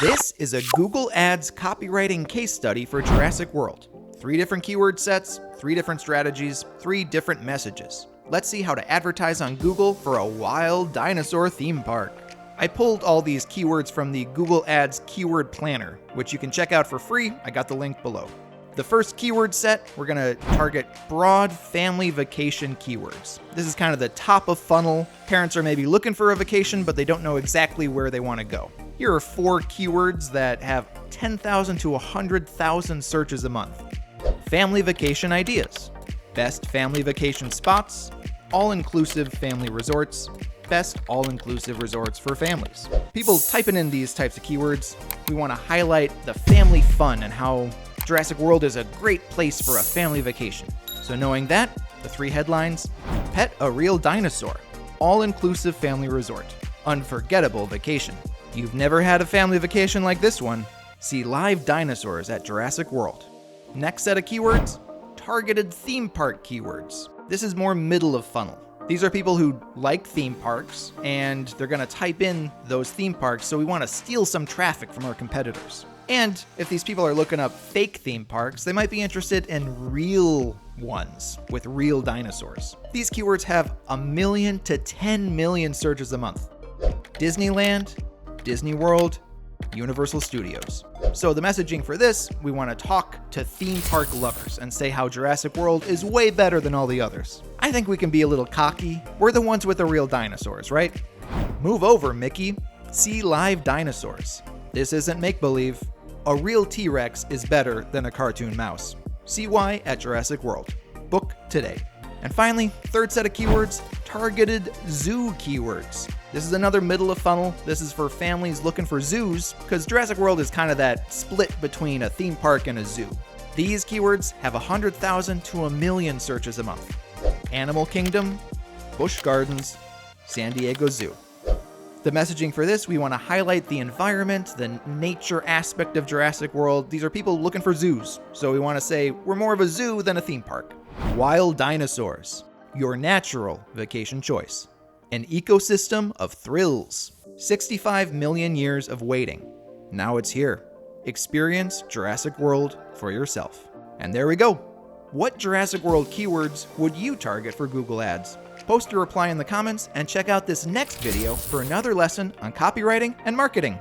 This is a Google Ads copywriting case study for Jurassic World. 3 different keyword sets, 3 different strategies, 3 different messages. Let's see how to advertise on Google for a wild dinosaur theme park. I pulled all these keywords from the Google Ads Keyword Planner, which you can check out for free. I got the link below. The first keyword set, we're gonna target broad family vacation keywords. This is kind of the top of funnel. Parents are maybe looking for a vacation, but they don't know exactly where they wanna go. Here are 4 keywords that have 10,000 to 100,000 searches a month. Family vacation ideas, best family vacation spots, all-inclusive family resorts, best all-inclusive resorts for families. People typing in these types of keywords, we wanna highlight the family fun and how Jurassic World is a great place for a family vacation. So knowing that, the 3 headlines: pet a real dinosaur, all-inclusive family resort, unforgettable vacation. You've never had a family vacation like this one? See live dinosaurs at Jurassic World. Next set of keywords, targeted theme park keywords. This is more middle of funnel. These are people who like theme parks and they're gonna type in those theme parks, so we wanna steal some traffic from our competitors. And if these people are looking up fake theme parks, they might be interested in real ones with real dinosaurs. These keywords have 1 million to 10 million searches a month. Disneyland, Disney World, Universal Studios. So the messaging for this, we want to talk to theme park lovers and say how Jurassic World is way better than all the others. I think we can be a little cocky. We're the ones with the real dinosaurs, right? Move over, Mickey. See live dinosaurs. This isn't make-believe. A real T-Rex is better than a cartoon mouse. See why at Jurassic World. Book today. And finally, third set of keywords, targeted zoo keywords. This is another middle of funnel. This is for families looking for zoos, because Jurassic World is kind of that split between a theme park and a zoo. These keywords have 100,000 to 1 million searches a month. Animal Kingdom, Busch Gardens, San Diego Zoo. The messaging for this, we want to highlight the environment, the nature aspect of Jurassic World. These are people looking for zoos, so we want to say we're more of a zoo than a theme park. Wild dinosaurs, your natural vacation choice. An ecosystem of thrills. 65 million years of waiting. Now it's here. Experience Jurassic World for yourself. And there we go. What Jurassic World keywords would you target for Google Ads? Post your reply in the comments and check out this next video for another lesson on copywriting and marketing.